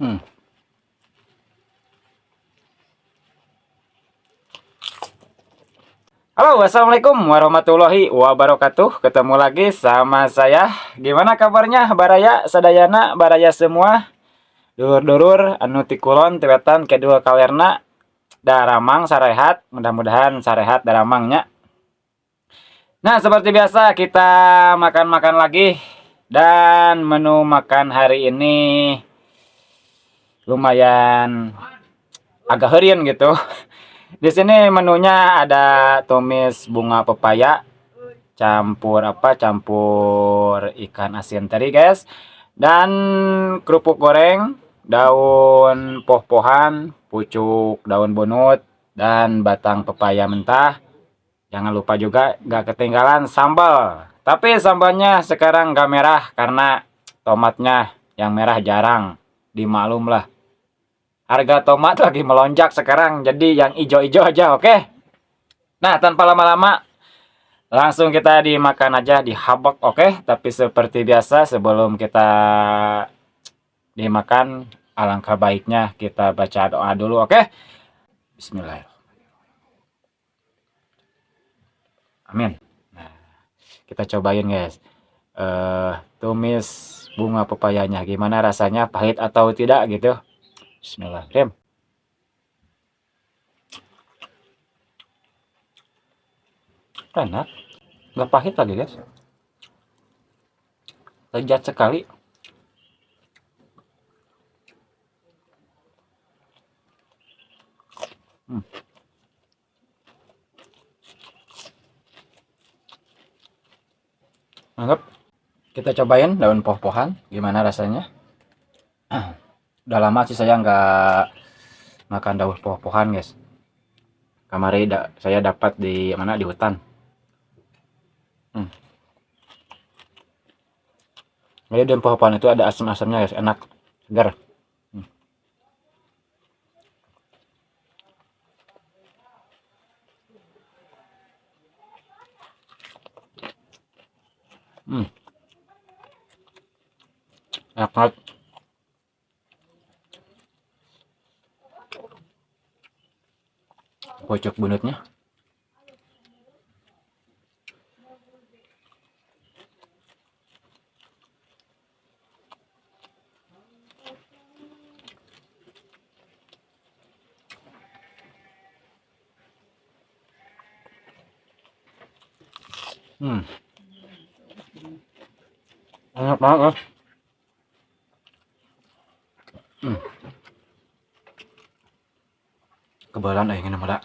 Hmm. Halo, assalamualaikum warahmatullahi wabarakatuh. Ketemu lagi sama saya. Gimana kabarnya, Baraya Sadayana, Baraya semua? Dulur-dulur anu ti kulon tiwetan kedua kalerna daramang sarehat. Mudah-mudahan sarehat daramangnya. Nah, seperti biasa kita makan-makan lagi. Dan menu makan hari ini lumayan agak herian gitu. Di sini menunya ada tumis bunga pepaya campur campur ikan asin tadi guys, dan kerupuk goreng, daun poh-pohan, pucuk daun bunut, dan batang pepaya mentah. Jangan lupa juga gak ketinggalan sambal, tapi sambalnya sekarang gak merah karena tomatnya yang merah jarang, dimaklum lah, harga tomat lagi melonjak sekarang, jadi yang ijo-ijo aja. Oke, nah tanpa lama-lama langsung kita dimakan aja, dihabak, oke? Tapi seperti biasa sebelum kita dimakan, alangkah baiknya kita baca doa dulu, oke? Bismillahirrahmanirrahim. Amin. Nah, kita cobain guys. Tumis bunga pepayanya. Gimana rasanya? Pahit atau tidak gitu? Bismillahirrahmanirrahim. Enak. Nggak pahit lagi guys. Lezat sekali. Hmm. Mantap. Kita cobain daun poh-pohan. Gimana rasanya? Udah lama sih saya nggak makan daun poh-pohan guys. Kemarin saya dapat di mana, di hutan. Hmm. Jadi daun poh-pohan itu ada asam-asamnya guys, enak, segar. Hmm. Hmm. Enak banget. Pucuk bunutnya. Hmm. Enak banget guys. Hmm. Kebalan ingin nama.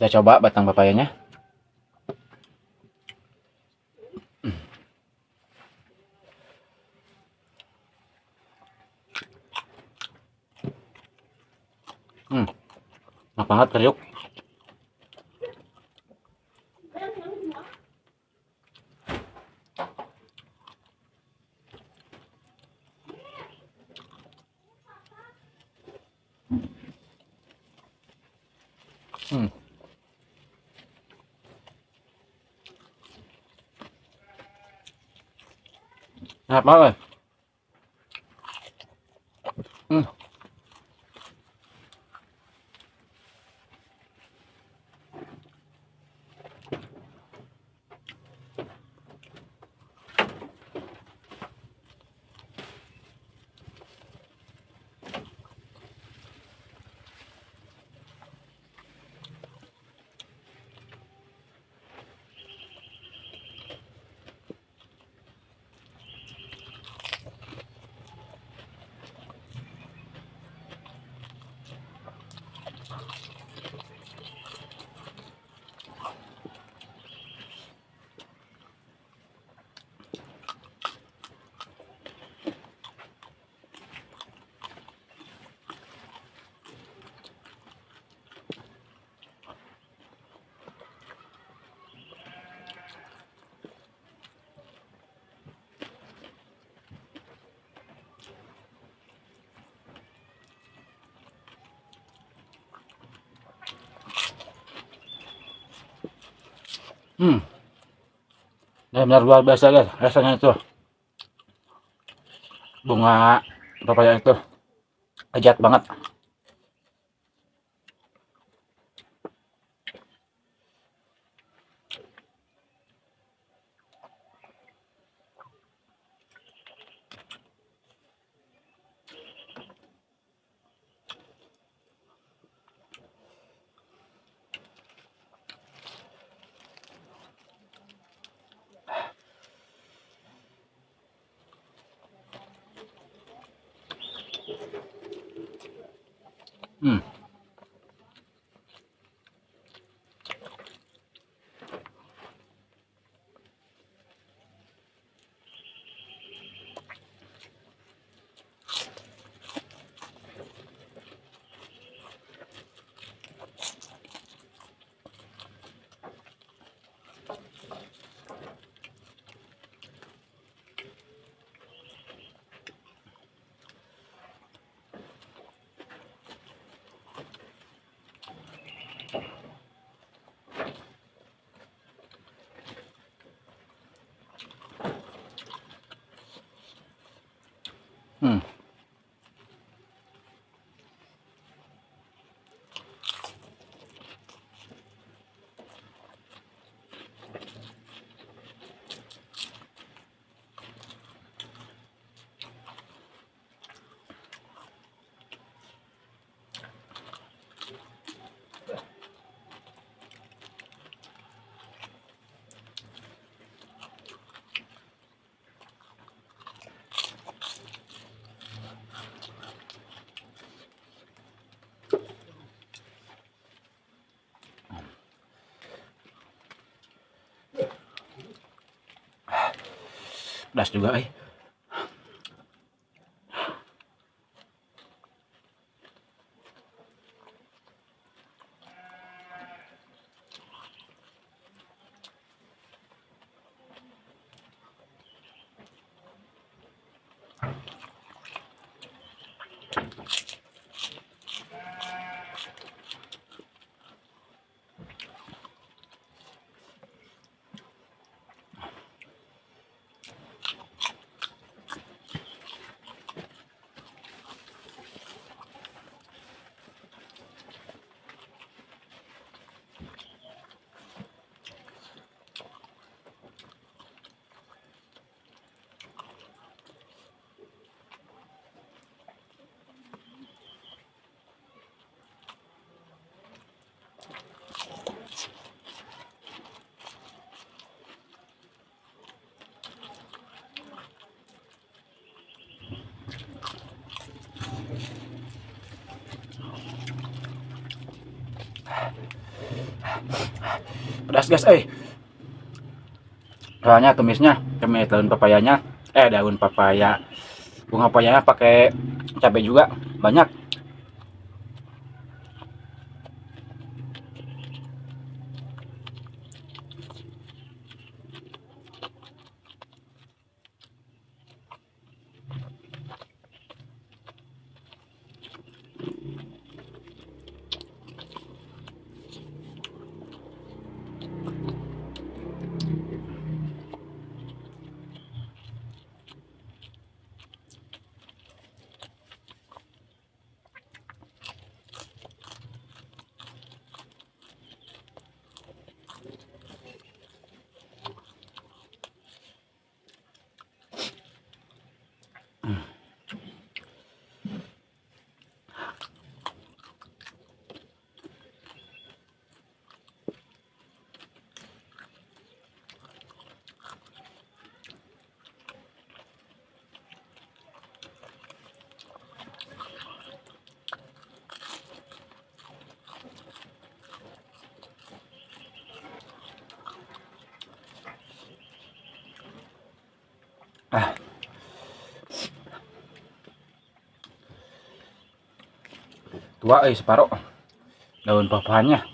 Kita coba batang papayanya. Hmm. Enak banget, kriuk. Hmm. Enak banget. Hmm. Hmm, benar-benar luar biasa guys rasanya itu. Bunga papaya itu lezat banget. Hmm. Hmm. Pedas juga eh. Pedas guys eh. Soalnya tumis daun papayanya, daun papaya, bunga papayanya pakai cabai juga banyak. Ah, tua separuh daun papanya.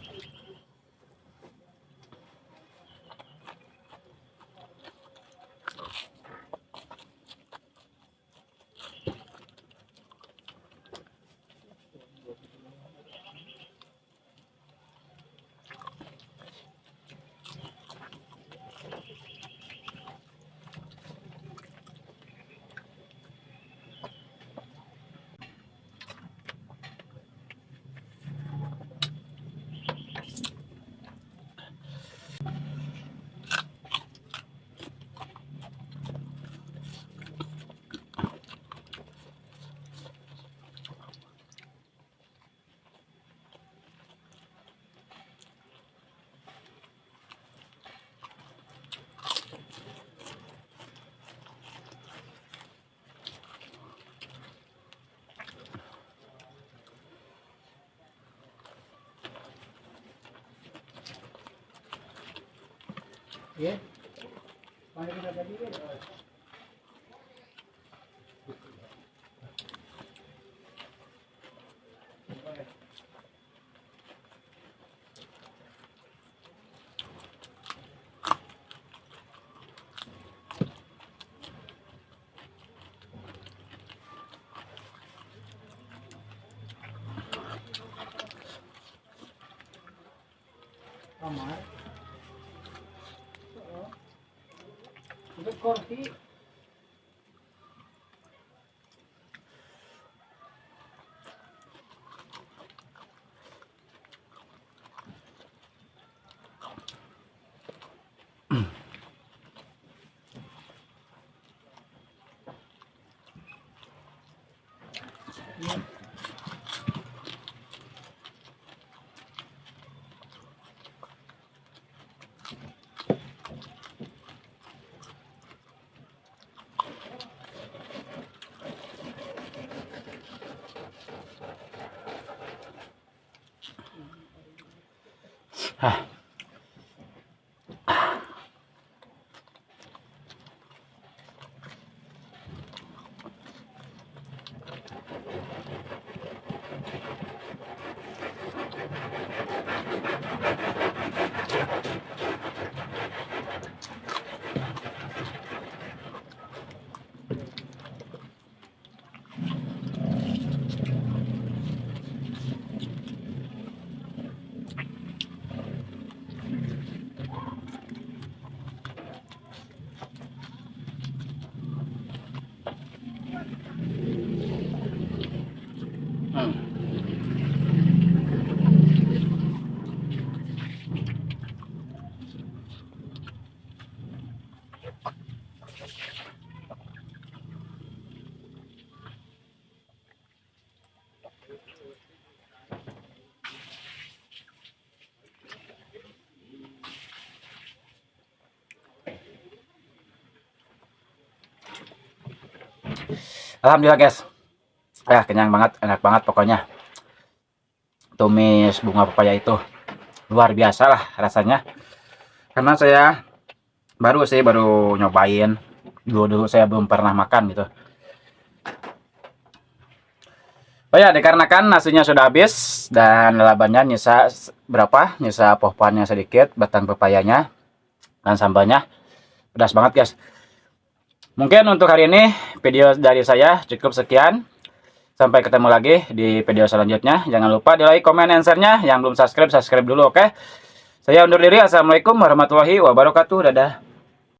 Ya. Mari kita tadi kan. Kamar. Itu kursi. Hah. Alhamdulillah guys, kenyang banget, enak banget pokoknya. Tumis bunga pepaya itu luar biasa lah rasanya. Karena saya baru nyobain. Dulu saya belum pernah makan gitu. Oh ya, dikarenakan nasinya sudah habis dan lalabannya nyisa pohonnya sedikit, batang pepayanya dan sambalnya pedas banget guys. Mungkin untuk hari ini video dari saya cukup sekian. Sampai ketemu lagi di video selanjutnya. Jangan lupa di like, komen, and share-nya. Yang belum subscribe, subscribe dulu, oke? Saya undur diri. Assalamualaikum warahmatullahi wabarakatuh. Dadah.